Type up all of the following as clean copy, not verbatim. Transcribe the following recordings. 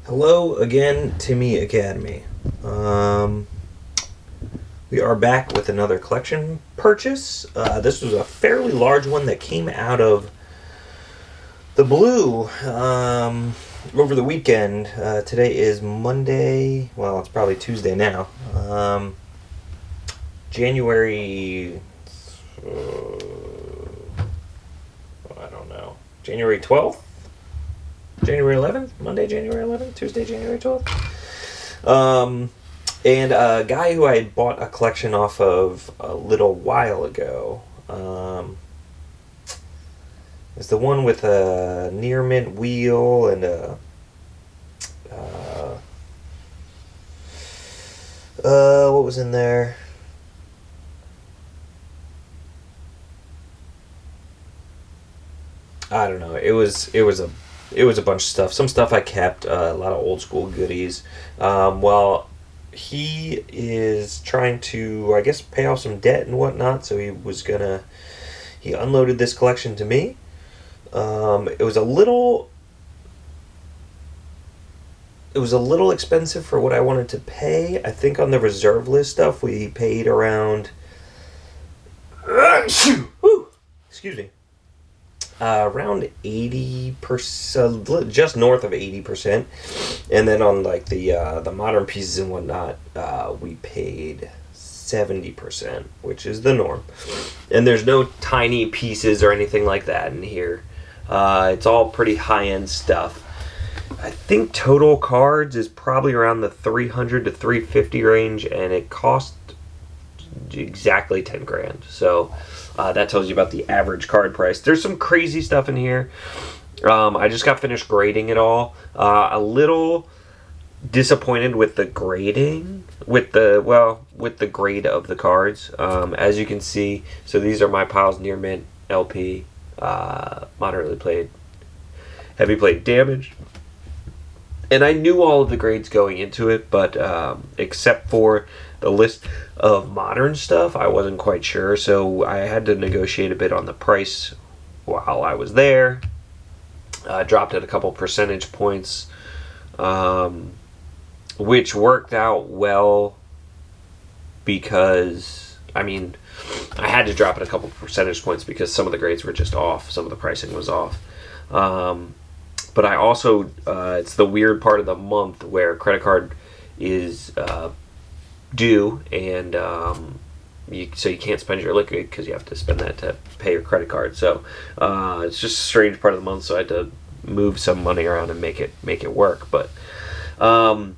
Hello again, Timmy Academy. Um, we are back with another collection purchase. This was a fairly large one that came out of the blue over the weekend. Today is Monday. Well, it's probably Tuesday now. January. I don't know. January 12th? January 11th? Monday, January 11th? Tuesday, January 12th? And a guy who I had bought a collection off of a little while ago is the one with a near mint wheel and uh, what was in there? I don't know. It was a bunch of stuff. Some stuff I kept. A lot of old school goodies. Well, he is trying to, I guess, pay off some debt and whatnot. So he unloaded this collection to me. It was a little expensive for what I wanted to pay. I think on the reserve list stuff we paid around excuse me, around 80%, just north of 80%, and then on like the modern pieces and whatnot, we paid 70%, which is the norm. And there's no tiny pieces or anything like that in here. It's all pretty high end stuff. I think total cards is probably around the 300 to 350 range, and it cost exactly 10 grand. So that tells you about the average card price. There's some crazy stuff in here. I just got finished grading it all. A little disappointed with the grading, with the grade of the cards. As you can see, so these are my Piles Near Mint LP, moderately played, heavy played, damaged. And I knew all of the grades going into it, but except for the list of modern stuff, I wasn't quite sure. So I had to negotiate a bit on the price while I was there. Dropped it a couple percentage points, which worked out well because, I mean, I had to drop it a couple percentage points because some of the grades were just off. Some of the pricing was off. But I also, it's the weird part of the month where credit card is due, and so you can't spend your liquid because you have to spend that to pay your credit card. So it's just a strange part of the month. So I had to move some money around and make it work. But all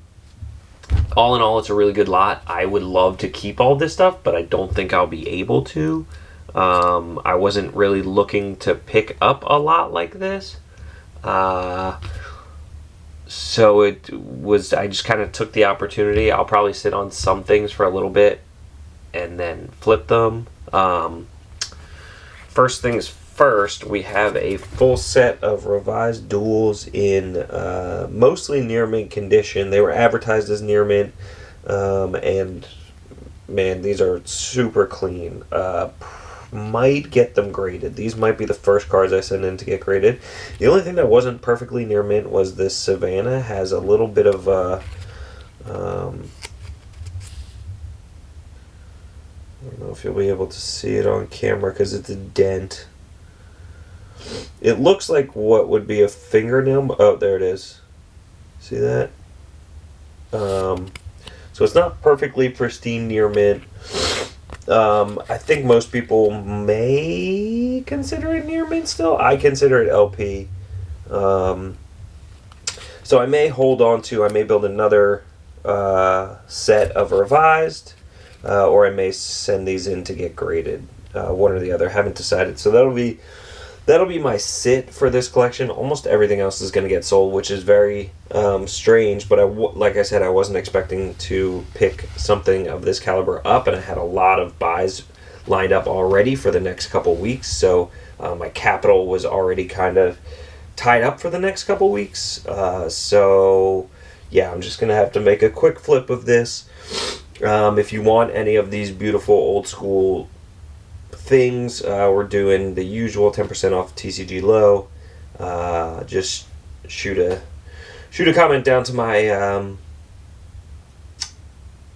in all, it's a really good lot. I would love to keep all this stuff, but I don't think I'll be able to. I wasn't really looking to pick up a lot like this. So it was, I just kind of took the opportunity. I'll probably sit on some things for a little bit and then flip them. First things first, we have a full set of revised duels in mostly near mint condition. They were advertised as near mint, and man, these are super clean. Might get them graded. These might be the first cards I send in to get graded. The only thing that wasn't perfectly near mint was this Savannah. Has a little bit of I don't know if you'll be able to see it on camera because it's a dent. It looks like what would be a fingernail. Oh, there it is. See that? So it's not perfectly pristine near mint. I think most people may consider it near mint still. I consider it LP. So I may hold on to, I may build another set of revised, or I may send these in to get graded. One or the other. Haven't decided. So that'll be my sit for this collection. Almost everything else is going to get sold, which is very strange. But like I said, I wasn't expecting to pick something of this caliber up, and I had a lot of buys lined up already for the next couple weeks. So my capital was already kind of tied up for the next couple weeks. So yeah, I'm just going to have to make a quick flip of this. If you want any of these beautiful old school things, we're doing the usual 10% off TCG low. Just shoot shoot a comment down to my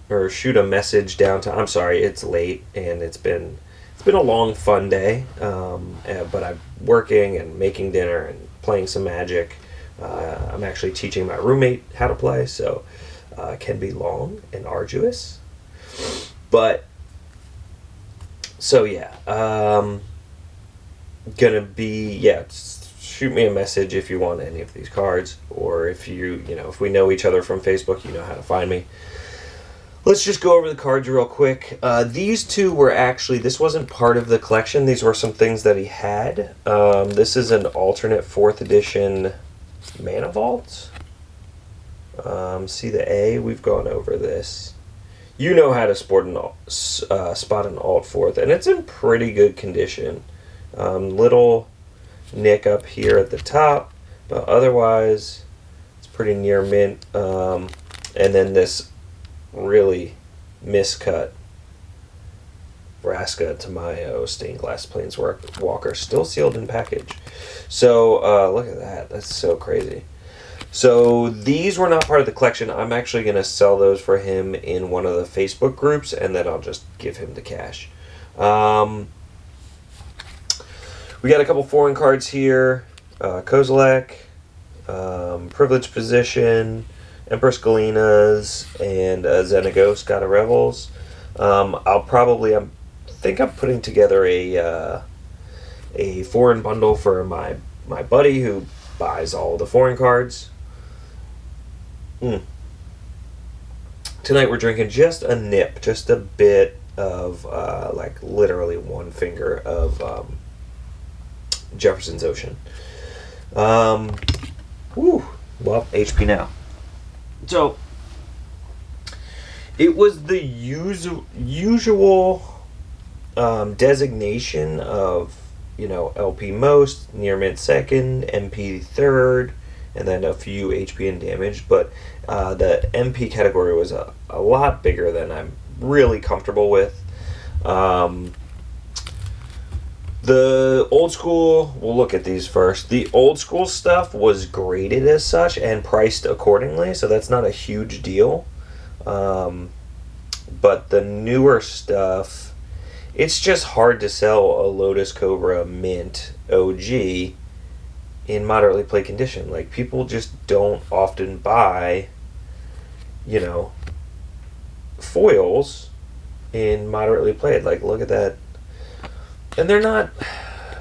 or shoot a message down to. I'm sorry, it's late and it's been a long fun day. But I'm working and making dinner and playing some Magic. I'm actually teaching my roommate how to play, so it can be long and arduous. But so yeah, gonna be shoot me a message if you want any of these cards, or if if we know each other from Facebook, you know how to find me. Let's just go over the cards real quick. These two were actually, this wasn't part of the collection. These were some things that he had. This is an alternate 4th edition Mana Vault. See the A? We've gone over this. You know how to spot an alt 4th, and it's in pretty good condition. Little nick up here at the top, but otherwise it's pretty near mint. And then this really miscut Vraska Tamayo stained glass planeswalker, still sealed in package. So look at that. That's so crazy. So these were not part of the collection. I'm actually going to sell those for him in one of the Facebook groups, and then I'll just give him the cash. We got a couple foreign cards here. Kozilek, Privileged Position, Empress Galena's, and Xenagos, God of Revels. I think I'm putting together a foreign bundle for my buddy who buys all the foreign cards. Tonight we're drinking just a nip, just a bit of, like literally one finger of Jefferson's Ocean. Well, HP now. So, it was the usual designation of, LP most, near mint second, MP third, and then a few HP and damage. But the MP category was a lot bigger than I'm really comfortable with. The old school, we'll look at these first. The old school stuff was graded as such and priced accordingly, so that's not a huge deal. But the newer stuff, it's just hard to sell a Lotus Cobra Mint OG in moderately played condition. Like, people just don't often buy, foils in moderately played. Like, look at that. And they're not,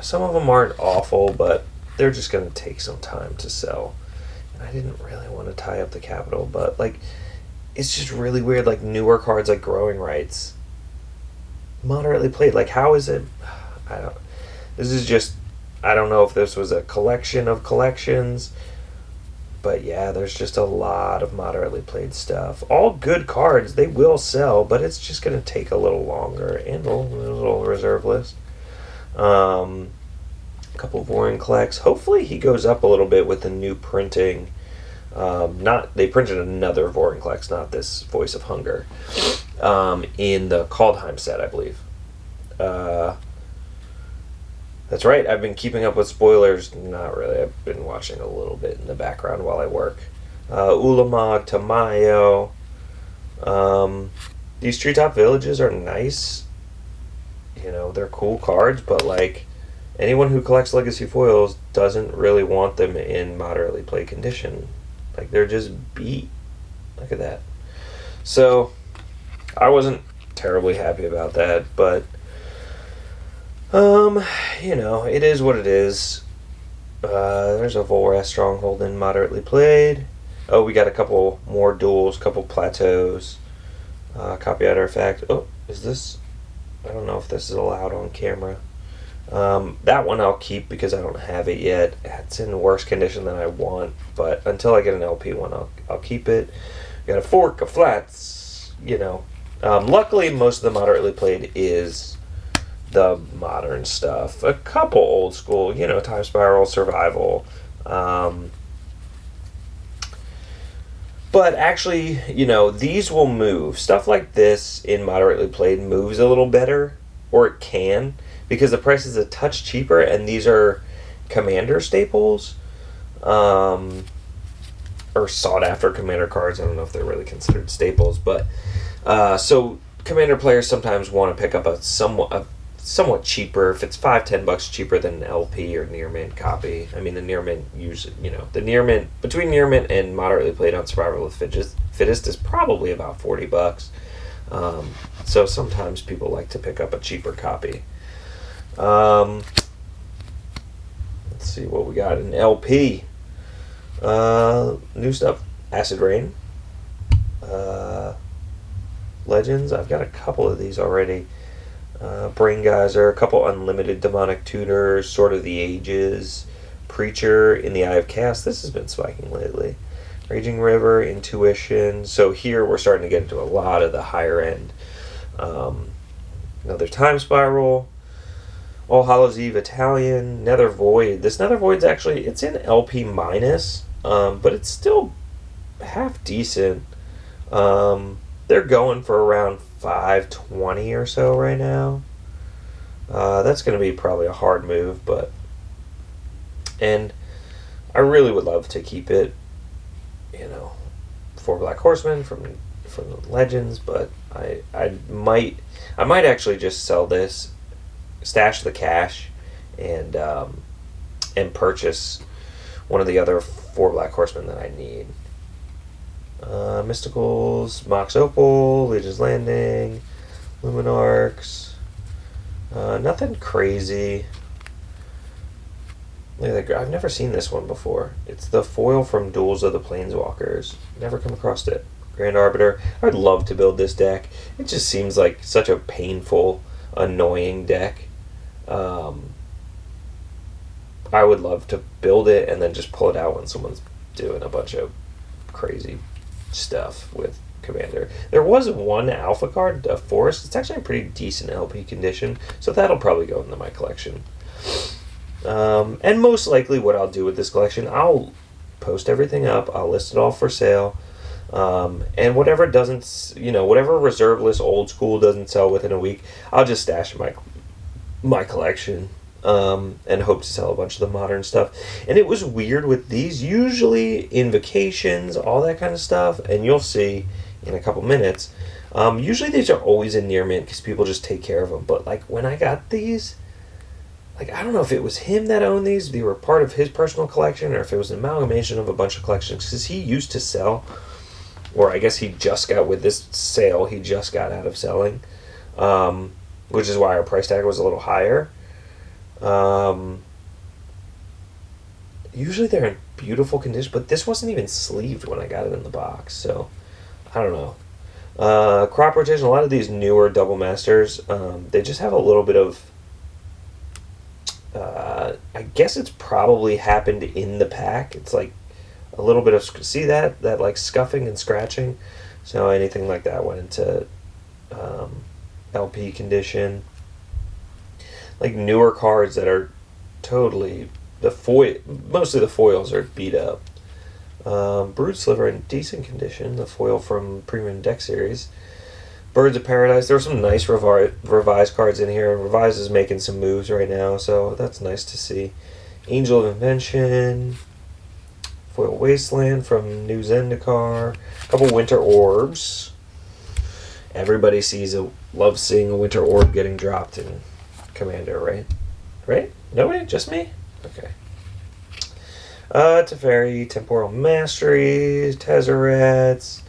some of them aren't awful, but they're just going to take some time to sell. And I didn't really want to tie up the capital, but, like, it's just really weird, like, newer cards like Growing Rights, moderately played. Like, how is it? I don't know if this was a collection of collections, but yeah, there's just a lot of moderately played stuff. All good cards, they will sell, but it's just going to take a little longer, and a little reserve list. A couple of Vorinclex. Hopefully he goes up a little bit with the new printing. They printed another Vorinclex, not this Voice of Hunger, in the Kaldheim set, I believe. That's right, I've been keeping up with spoilers. Not really, I've been watching a little bit in the background while I work. Ulamog, Tamayo. These Treetop Villages are nice. They're cool cards, but like, anyone who collects Legacy foils doesn't really want them in moderately played condition. Like, they're just beat. Look at that. So, I wasn't terribly happy about that, but it is what it is. There's a Volrath Stronghold in moderately played. Oh, we got a couple more duels, couple plateaus. Copy Artifact. Oh, is this? I don't know if this is allowed on camera. That one I'll keep because I don't have it yet. It's in worse condition than I want, but until I get an LP one, I'll keep it. Got a Fork of Flats, Luckily, most of the moderately played is the modern stuff. A couple old school, Time Spiral, Survival. But actually, these will move. Stuff like this in moderately played moves a little better, or it can, because the price is a touch cheaper, and these are Commander staples. or sought after Commander cards. I don't know if they're really considered staples, but so Commander players sometimes want to pick up a somewhat cheaper, if it's $5-10 cheaper than an LP or near mint copy. I mean, the near mint the near mint, between near mint and moderately played on Survival of the Fittest is probably about $40. So sometimes people like to pick up a cheaper copy. Let's see what we got in LP. New stuff. Acid Rain. Legends. I've got a couple of these already. Brain Geyser, a couple Unlimited Demonic Tutors, Sword of the Ages, Preacher, In the Eye of Chaos. This has been spiking lately. Raging River, Intuition. So here we're starting to get into a lot of the higher end. Another Time Spiral, All Hallows Eve Italian, Nether Void. This Nether Void's actually, it's in LP minus, but it's still half decent. They're going for around $5.20 or so right now. That's going to be probably a hard move, and I really would love to keep it, for Black Horsemen from the Legends, but I might actually just sell this, stash the cash, and purchase one of the other 4 Black Horsemen that I need. Mysticals, Mox Opal, Legion's Landing, Luminarchs. Nothing crazy. I've never seen this one before. It's the foil from Duels of the Planeswalkers. Never come across it. Grand Arbiter. I'd love to build this deck. It just seems like such a painful, annoying deck. I would love to build it and then just pull it out when someone's doing a bunch of crazy stuff with Commander. There was one alpha card, a Forest. It's actually in pretty decent LP condition, so that'll probably go into my collection. And most likely what I'll do with this collection, I'll post everything up, I'll list it all for sale, and whatever whatever reserve list old school doesn't sell within a week, I'll just stash my collection, and hope to sell a bunch of the modern stuff. And it was weird with these, usually Invocations, all that kind of stuff, and you'll see in a couple minutes, usually these are always in near mint because people just take care of them. But like when I got these, like I don't know if it was him that owned these, they were part of his personal collection, or if it was an amalgamation of a bunch of collections, because he used to sell, or I guess he just got, with this sale, he just got out of selling, which is why our price tag was a little higher. Usually they're in beautiful condition, but this wasn't even sleeved when I got it in the box, so I don't know. Crop rotation, a lot of these newer double masters, they just have a little bit of, I guess it's probably happened in the pack. It's like a little bit of, see that like scuffing and scratching, so anything like that went into LP condition. Like newer cards that are totally, mostly the foils are beat up. Brood Sliver in decent condition, the foil from Premium Deck Series. Birds of Paradise, there were some nice revised cards in here. Revised is making some moves right now, so that's nice to see. Angel of Invention, foil Wasteland from New Zendikar, a couple Winter Orbs. Everybody loves seeing a Winter Orb getting dropped in Commander, right? Right? Nobody? Just me? Okay. Teferi, Temporal Masteries, Tezzerets,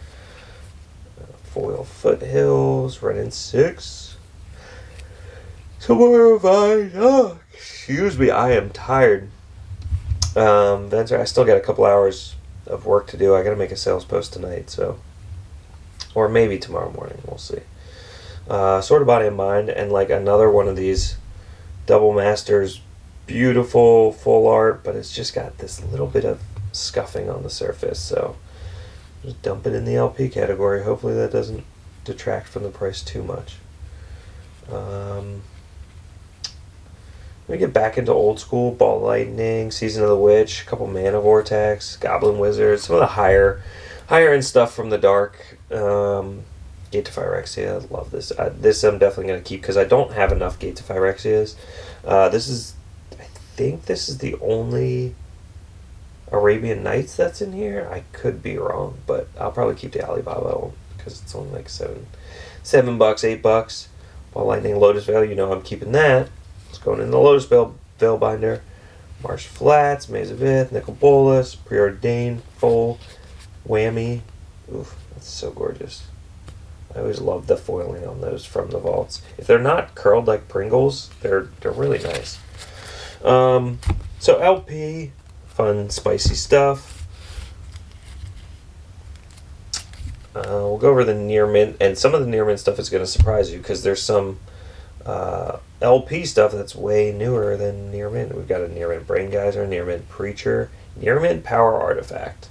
foil Foothills, Renin 6. Some more revised. Oh, excuse me, I am tired. Venser, I still got a couple hours of work to do. I gotta make a sales post tonight, so. Or maybe tomorrow morning, we'll see. Sword of Body and Mind, and like another one of these double masters, beautiful full art, but it's just got this little bit of scuffing on the surface, so just dump it in the LP category. Hopefully that doesn't detract from the price too much. We get back into old school, Ball Lightning, Season of the Witch, a couple Mana Vortex, Goblin Wizard, some of the higher end stuff from the Dark. Gate to Phyrexia, love this. This I'm definitely going to keep because I don't have enough Gate to Phyrexias. I think this is the only Arabian Nights that's in here. I could be wrong, but I'll probably keep the Alibaba one because it's only like $7, $8. Ball Lightning Lotus Veil, you know I'm keeping that. It's going in the Lotus Veil binder. Marsh Flats, Maze of Ith, Nicol Bolas, Preordained, Full, Whammy. Oof, that's so gorgeous. I always love the foiling on those from the vaults. If they're not curled like Pringles, they're really nice. So LP, fun, spicy stuff. We'll go over the near mint, and some of the near mint stuff is going to surprise you because there's some LP stuff that's way newer than near mint. We've got a near mint Brain Geyser, near mint Preacher, near mint Power Artifact.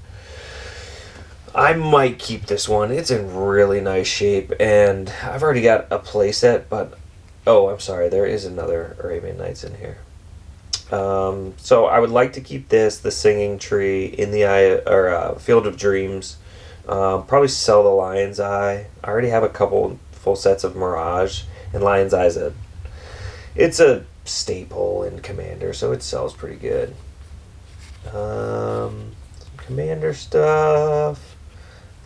I might keep this one. It's in really nice shape, and I've already got a playset, but oh, I'm sorry, there is another Arabian Nights in here. So I would like to keep this, the Singing Tree, in the Eye, or Field of Dreams. Probably sell the Lion's Eye. I already have a couple full sets of Mirage, and Lion's Eye's it's a staple in Commander, so it sells pretty good. Some Commander stuff.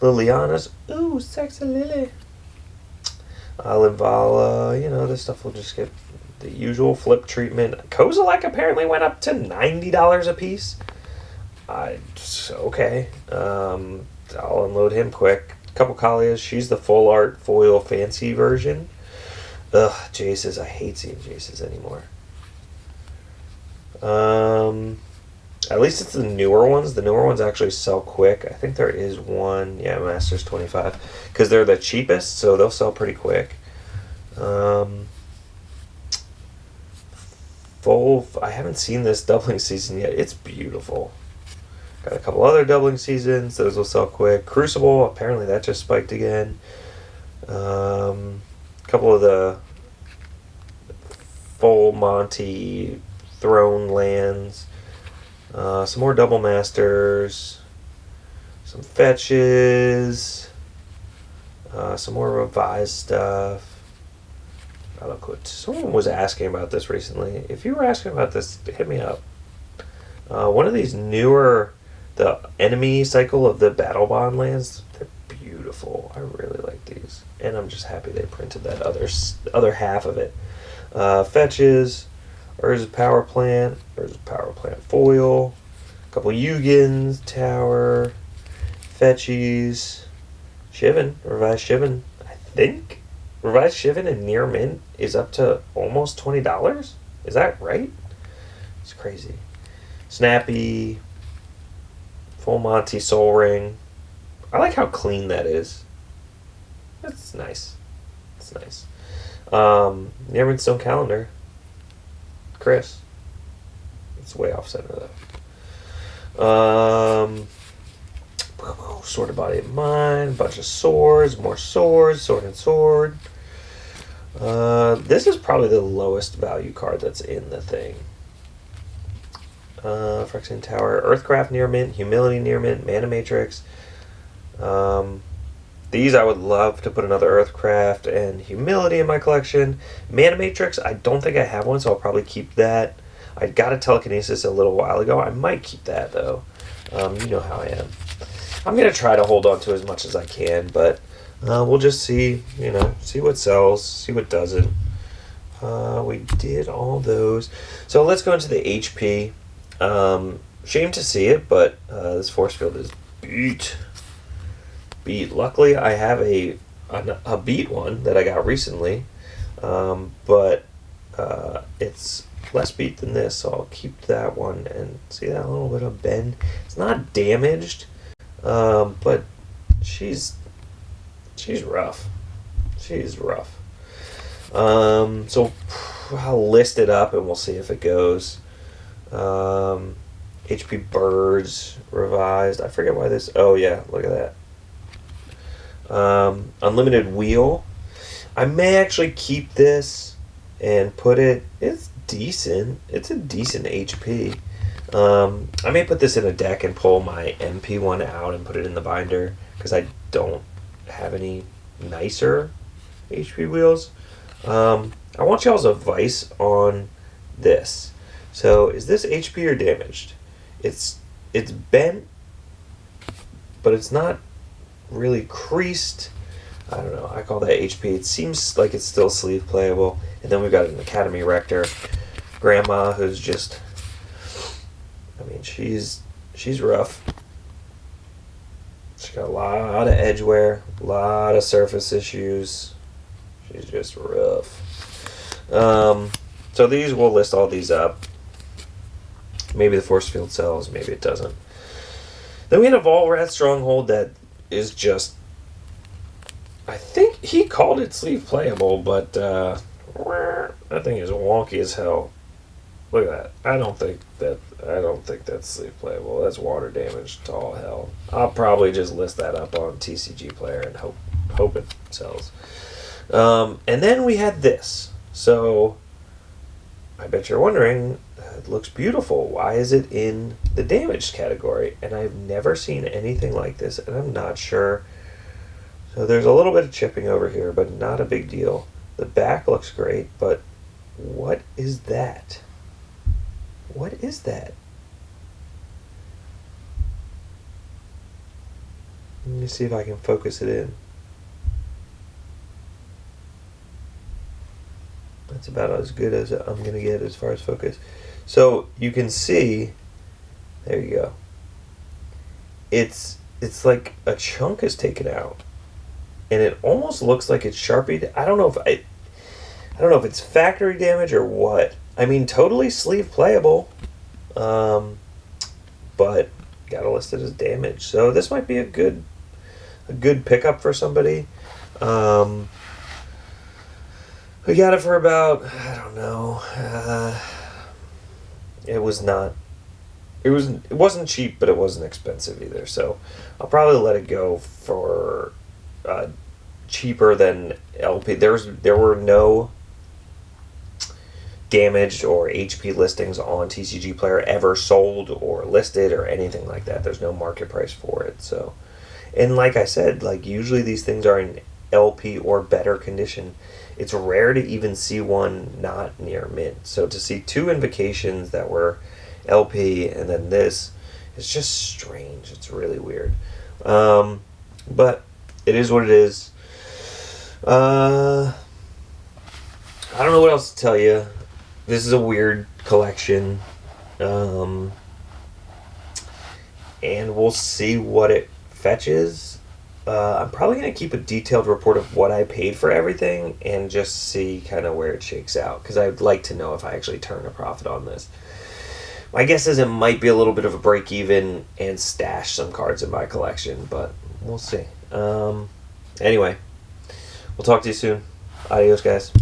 Liliana's, ooh, sexy Lily. Linvala, this stuff will just get the usual flip treatment. Kozilek apparently went up to $90 a piece. Okay. I'll unload him quick. Couple Kalias. She's the full art foil fancy version. Ugh, Jaces. I hate seeing Jaces anymore. At least it's the newer ones. The newer ones actually sell quick. I think there is one. Yeah, Masters 25. Because they're the cheapest, so they'll sell pretty quick. I haven't seen this doubling season yet. It's beautiful. Got a couple other doubling seasons. Those will sell quick. Crucible, apparently that just spiked again. A couple of the full Monty Throne lands. Some more Double Masters. Some fetches. Some more revised stuff. Someone was asking about this recently. If you were asking about this, hit me up. One of these newer, the enemy cycle of the Battle Bond lands, they're beautiful. I really like these. And I'm just happy they printed that other half of it. Fetches, Urza's Power Plant foil, a couple Ugins, Tower, Fetchies, Shivan, Revised Shivan. I think Revised Shivan and Near Mint is up to almost $20. Is that right? It's crazy. Snappy, Full Monty Soul Ring. I like how clean that is. That's nice. It's nice. Near Mint Stone Calendar. Chris. It's way off center though. Sword of Body of Mind, bunch of swords, more swords, sword and sword. This is probably the lowest value card that's in the thing. Phyrexian Tower, Earthcraft Near Mint, Humility Near Mint, Mana Matrix. These I would love to put another Earthcraft and Humility in my collection. Mana Matrix, I don't think I have one, so I'll probably keep that. I got a Telekinesis a little while ago. I might keep that though. You know how I am. I'm going to try to hold on to as much as I can, but we'll just see, see what sells, see what doesn't. We did all those. So let's go into the HP. Shame to see it, but this force field is beat. Luckily, I have a beat one that I got recently, but it's less beat than this, so I'll keep that one. And see that little bit of bend? It's not damaged. But she's rough. She's rough. So I'll list it up and we'll see if it goes. HP Birds revised. I forget why this. Oh yeah, look at that. Unlimited Wheel. I may actually keep this and put it. It's decent. It's a decent HP. I may put this in a deck and pull my MP one out and put it in the binder because I don't have any nicer HP wheels. I want y'all's advice on this. So, is this HP or damaged? It's it's bent, but it's not really creased. I don't know. I call that HP. It seems like it's still sleeve playable. And then we've got an Academy Rector grandma who's just, I mean, she's rough. She's got a lot of edge wear, a lot of surface issues. She's just rough. So these, we'll list all these up. Maybe the force field sells, maybe it doesn't. Then we had a Volrath Stronghold that is just, I think he called it sleeve playable, but that thing is wonky as hell. Look at that. I don't think that's sleeve playable. That's water damage to all hell. I'll probably just list that up on TCG Player and hope it sells. And then we had this. So I bet you're wondering, it looks beautiful. Why is it in the damaged category? And I've never seen anything like this, and I'm not sure. So there's a little bit of chipping over here, but not a big deal. The back looks great, but what is that? What is that? Let me see if I can focus it in. That's about as good as I'm going to get as far as focus. So you can see, there you go. It's like a chunk is taken out, and it almost looks like it's Sharpied. I don't know if it's factory damage or what. I mean, totally sleeve playable, but gotta list it as damage. So this might be a good pickup for somebody. We got it for about, I don't know. It wasn't cheap, but it wasn't expensive either. So I'll probably let it go for cheaper than LP. There were no damaged or HP listings on TCG Player ever sold or listed or anything like that. There's no market price for it. So, and like I said, like usually these things are in LP or better condition. It's rare to even see one not near mint. So to see two invocations that were LP and then this, it's just strange. It's really weird. But it is what it is. I don't know what else to tell you. This is a weird collection. And we'll see what it fetches. I'm probably going to keep a detailed report of what I paid for everything and just see kind of where it shakes out, because I'd like to know if I actually turn a profit on this. My guess is it might be a little bit of a break even and stash some cards in my collection, but we'll see. Anyway, we'll talk to you soon. Adios, guys.